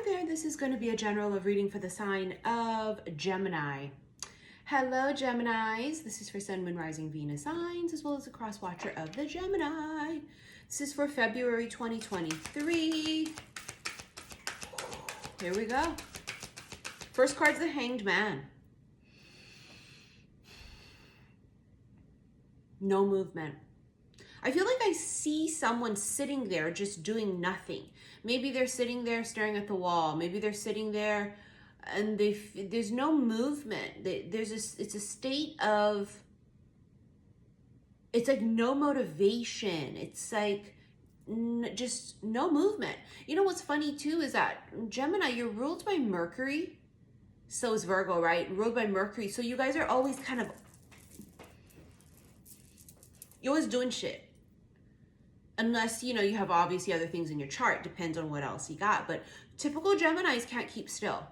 Hi there, this is going to be a general love reading for the sign of Gemini. Hello Geminis, this is for Sun, Moon, Rising, Venus signs, as well as a cross watcher of the Gemini. This is for February 2023. Here we go. First card's the Hanged Man. No movement. I feel like I see someone sitting there just doing nothing. Maybe they're sitting there staring at the wall. Maybe they're sitting there and there's no movement. It's a state of, it's like no motivation. It's like just no movement. You know what's funny too is that Gemini, you're ruled by Mercury. So is Virgo, right? Ruled by Mercury. So you guys are always kind of, you're always doing shit. Unless, you know, you have obviously other things in your chart. Depends on what else you got. But typical Geminis can't keep still.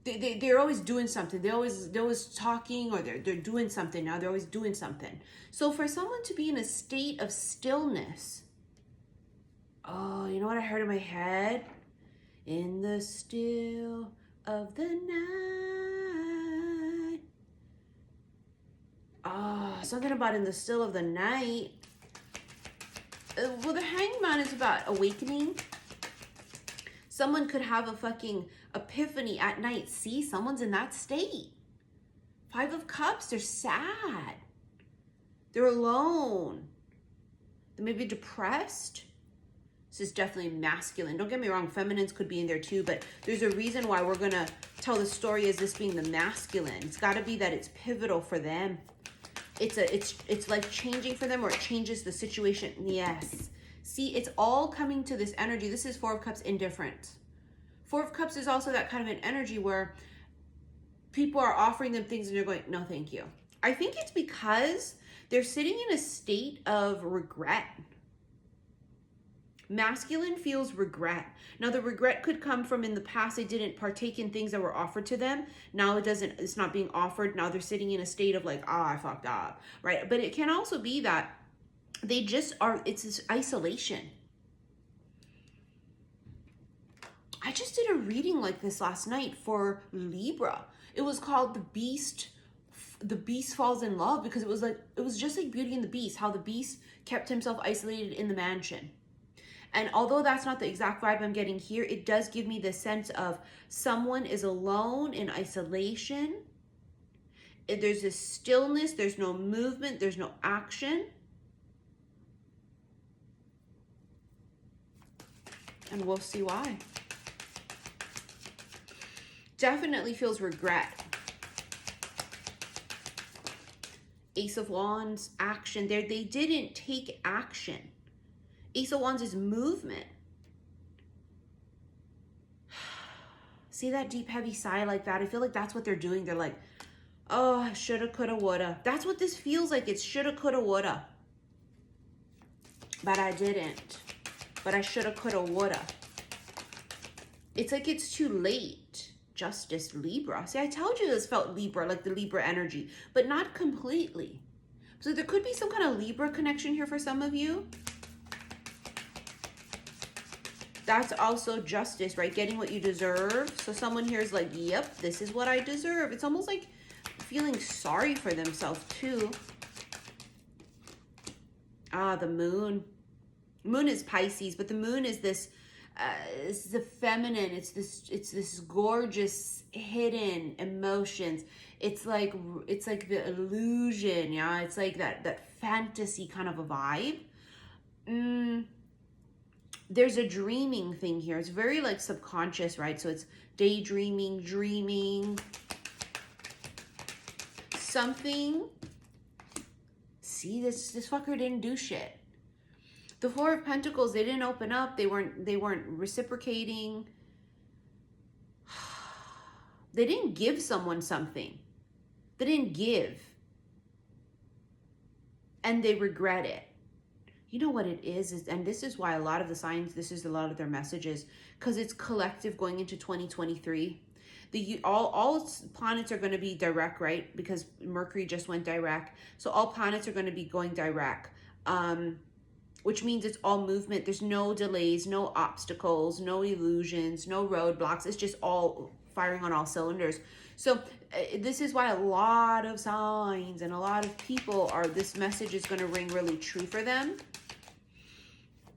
They're always doing something. They're always talking, or they're doing something now. They're always doing something. So for someone to be in a state of stillness, oh, you know what I heard in my head? In the still of the night. Oh, something about in the still of the night. Well, the Hanged Man is about awakening. Someone could have a fucking epiphany at night. See, someone's in that state. Five of Cups, they're sad. They're alone. They may be depressed. This is definitely masculine. Don't get me wrong, feminines could be in there too, but there's a reason why we're gonna tell the story as this being the masculine. It's gotta be that it's pivotal for them. It's like changing for them, or it changes the situation. Yes. See, it's all coming to this energy. This is Four of Cups, indifferent. Four of Cups is also that kind of an energy where people are offering them things and they're going, no, thank you. I think it's because they're sitting in a state of regret. Masculine feels regret. Now the regret could come from in the past they didn't partake in things that were offered to them. Now it's not being offered. Now they're sitting in a state of like, I fucked up, right? But it can also be that they just are, it's this isolation. I just did a reading like this last night for Libra. It was called The Beast Falls in Love, because it was just like Beauty and the Beast, how the beast kept himself isolated in the mansion. And although that's not the exact vibe I'm getting here, it does give me the sense of someone is alone in isolation. There's this stillness, there's no movement, there's no action. And we'll see why. Definitely feels regret. Ace of Wands, action. They didn't take action. Ace of Wands is movement. See that deep, heavy sigh like that? I feel like that's what they're doing. They're like, oh, shoulda, coulda, woulda. That's what this feels like. It's shoulda, coulda, woulda. But I didn't. But I shoulda, coulda, woulda. It's like it's too late. Justice, Libra. See, I told you this felt Libra, like the Libra energy, but not completely. So there could be some kind of Libra connection here for some of you. That's also justice, right? Getting what you deserve. So someone here is like, yep, this is what I deserve. It's almost like feeling sorry for themselves too. Ah, the moon. Moon is Pisces, but the moon is this, it's the feminine. It's this gorgeous hidden emotions. It's like the illusion, yeah? It's like that fantasy kind of a vibe. There's a dreaming thing here. It's very like subconscious, right? So it's daydreaming, dreaming. Something. See, this fucker didn't do shit. The Four of Pentacles, they didn't open up. They weren't reciprocating. They didn't give someone something. They didn't give. And they regret it. You know what it is, and this is why a lot of the signs, this is a lot of their messages, because it's collective going into 2023. All planets are going to be direct, right? Because Mercury just went direct. So all planets are going to be going direct. which means it's all movement. There's no delays, no obstacles, no illusions, no roadblocks. It's just all firing on all cylinders. So this is why a lot of signs and a lot of people are, this message is going to ring really true for them.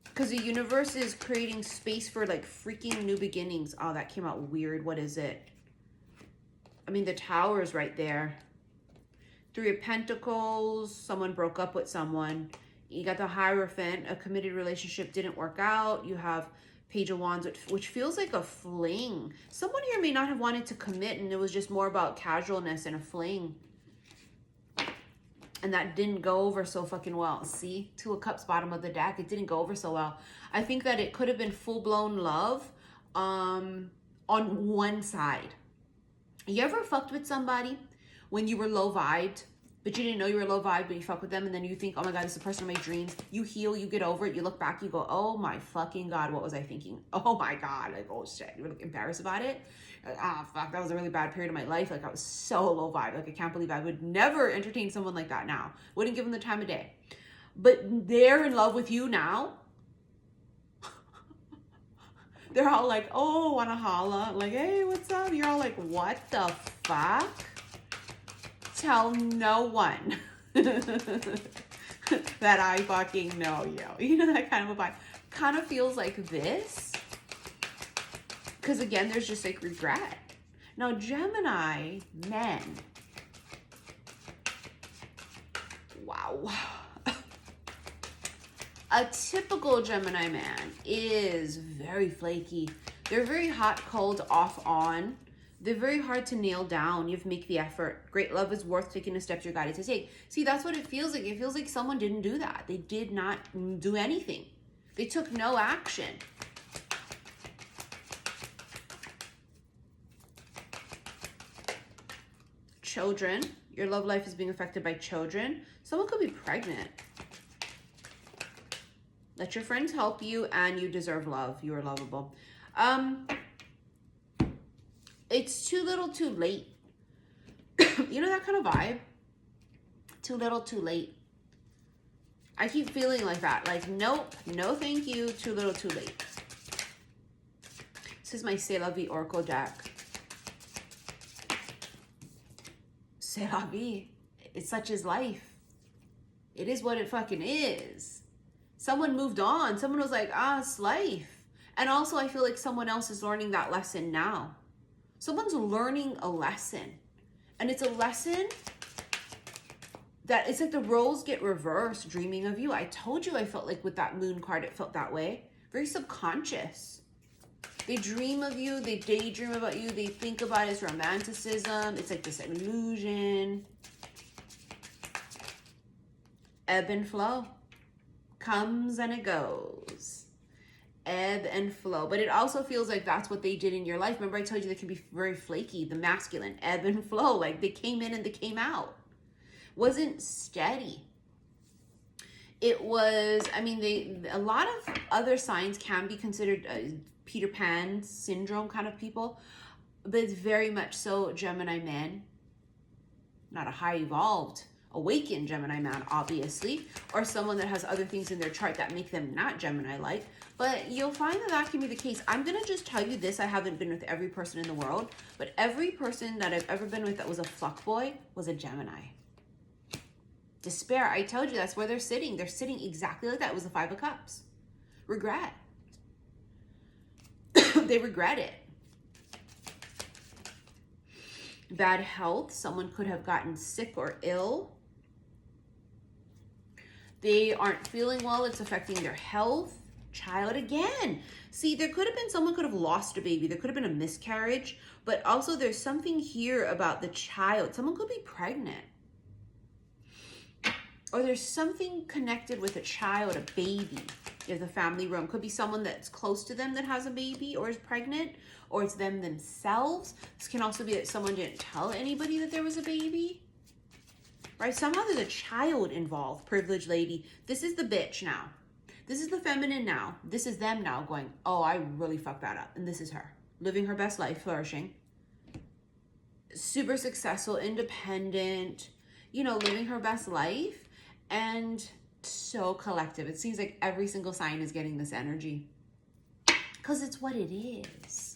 Because the universe is creating space for like freaking new beginnings. Oh, that came out weird. What is it? I mean, the Tower is right there. Three of Pentacles. Someone broke up with someone. You got the Hierophant. A committed relationship didn't work out. You have Page of Wands, which feels like a fling. Someone here may not have wanted to commit, and it was just more about casualness and a fling. And that didn't go over so fucking well. See? Two of Cups, bottom of the deck. It didn't go over so well. I think that it could have been full-blown love on one side. You ever fucked with somebody when you were low vibed, but you didn't know you were low vibe, but you fuck with them, and then you think, oh my God, this is the person of my dreams. You heal, you get over it, you look back, you go, oh my fucking God, what was I thinking? Oh my God, like, oh shit, you were like embarrassed about it. Like, ah, fuck, that was a really bad period of my life. Like, I was so low vibe. Like, I can't believe I would never entertain someone like that now. Wouldn't give them the time of day. But they're in love with you now. They're all like, oh, wanna holla. Like, hey, what's up? You're all like, what the fuck? Tell no one that I fucking know you. You know, that kind of a vibe. Kind of feels like this. Because again, there's just like regret. Now, Gemini men. Wow. A typical Gemini man is very flaky. They're very hot, cold, off, on. They're very hard to nail down. You have to make the effort. Great love is worth taking the steps you're guided to take. See, that's what it feels like. It feels like someone didn't do that. They did not do anything. They took no action. Children. Your love life is being affected by children. Someone could be pregnant. Let your friends help you, and you deserve love. You are lovable. It's too little, too late. You know that kind of vibe? Too little, too late. I keep feeling like that. Like, nope, no thank you, too little, too late. This is my C'est La Vie Oracle deck. C'est la vie. It's such is life. It is what it fucking is. Someone moved on. Someone was like, ah, it's life. And also I feel like someone else is learning that lesson now. Someone's learning a lesson. And it's a lesson that it's like the roles get reversed, dreaming of you. I told you I felt like with that moon card, it felt that way. Very subconscious. They dream of you. They daydream about you. They think about it as romanticism. It's like this illusion. Ebb and flow. Comes and it goes. Ebb and flow. But it also feels like that's what they did in your life. Remember I told you they can be very flaky, the masculine. Ebb and flow. Like they came in and they came out. Wasn't steady. It was, I mean, a lot of other signs can be considered Peter Pan syndrome kind of people. But it's very much so Gemini men. Not a high evolved awakened Gemini man, obviously, or someone that has other things in their chart that make them not Gemini-like, but you'll find that that can be the case. I'm going to just tell you this. I haven't been with every person in the world, but every person that I've ever been with that was a fuckboy was a Gemini. Despair. I told you that's where they're sitting. They're sitting exactly like that. It was the Five of Cups. Regret. They regret it. Bad health. Someone could have gotten sick or ill. They aren't feeling well. It's affecting their health. Child again. See, there could have been, someone could have lost a baby. There could have been a miscarriage. But also there's something here about the child. Someone could be pregnant. Or there's something connected with a child, a baby. In the family room. Could be someone that's close to them that has a baby or is pregnant. Or it's them themselves. This can also be that someone didn't tell anybody that there was a baby. Right? Somehow there's a child involved. Privileged lady. This is the bitch now. This is the feminine now. This is them now going, oh, I really fucked that up. And this is her. Living her best life. Flourishing. Super successful. Independent. You know, living her best life. And so collective. It seems like every single sign is getting this energy because it's what it is,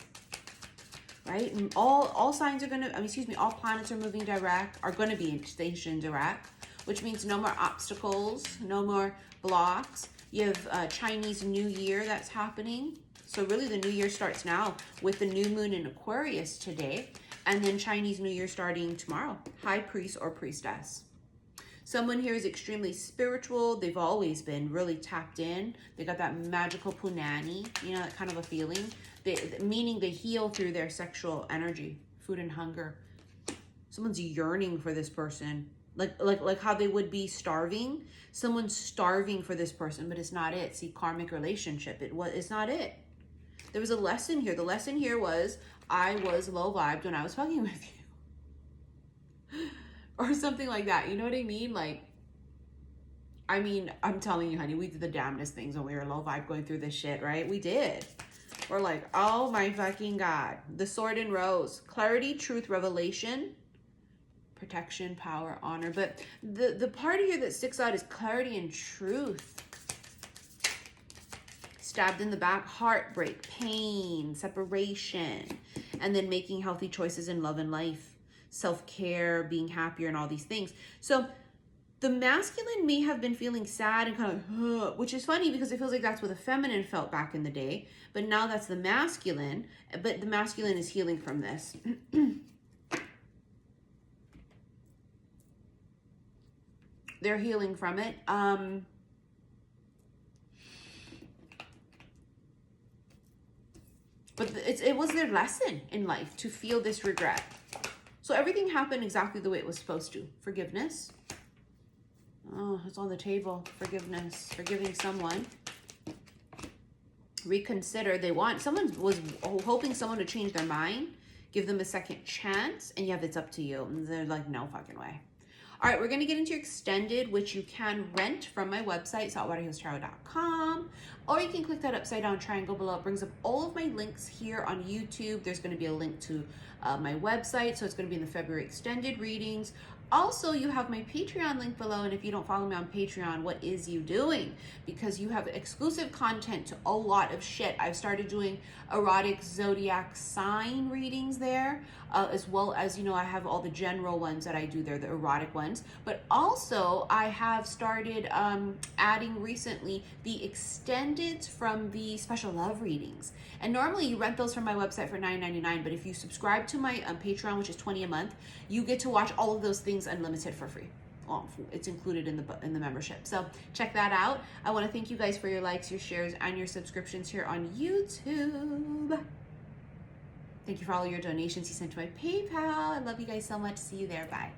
right? And all signs are going to, all planets are moving direct, are going to be in station direct, which means no more obstacles, no more blocks. You have Chinese New Year that's happening. So really the new year starts now with the new moon in Aquarius today, and then Chinese New Year starting tomorrow. High priest or priestess. Someone here is extremely spiritual. They've always been really tapped in. They got that magical punani, you know, that kind of a feeling. Meaning they heal through their sexual energy, food and hunger. Someone's yearning for this person. Like how they would be starving. Someone's starving for this person, but it's not it. See, karmic relationship. It's not it. There was a lesson here. The lesson here was I was low vibed when I was fucking with you. Or something like that. You know what I mean? Like, I'm telling you, honey, we did the damnedest things when we were low vibe going through this shit, right? We did. We're like, oh my fucking God. The Sword and Rose. Clarity, truth, revelation, protection, power, honor. But the part here that sticks out is clarity and truth. Stabbed in the back, heartbreak, pain, separation, and then making healthy choices in love and life. Self-care, being happier, and all these things. So the masculine may have been feeling sad and kind of, which is funny because it feels like that's what the feminine felt back in the day. But now that's the masculine, but the masculine is healing from this. They're healing from it. But it was their lesson in life to feel this regret. So everything happened exactly the way it was supposed to. Forgiveness. Oh, it's on the table. Forgiveness. Forgiving someone. Reconsider. Someone was hoping someone to change their mind. Give them a second chance. And it's up to you. And they're like, no fucking way. All right, we're going to get into your extended, which you can rent from my website, saltwaterhealstarot.com. Or you can click that upside down triangle below. It brings up all of my links here on YouTube. There's going to be a link to my website, so it's going to be in the February extended readings. Also, you have my Patreon link below, and if you don't follow me on Patreon, what is you doing? Because you have exclusive content to a lot of shit. I've started doing erotic zodiac sign readings there, as well as, I have all the general ones that I do there, the erotic ones. But also, I have started adding recently the extendeds from the special love readings. And normally you rent those from my website for $9.99, but if you subscribe to my Patreon, which is $20 a month, you get to watch all of those things unlimited for free. Well, it's included in the membership. So check that out. I want to thank you guys for your likes, your shares, and your subscriptions here on YouTube. Thank you for all your donations you sent to my PayPal. I love you guys so much. See you there. Bye.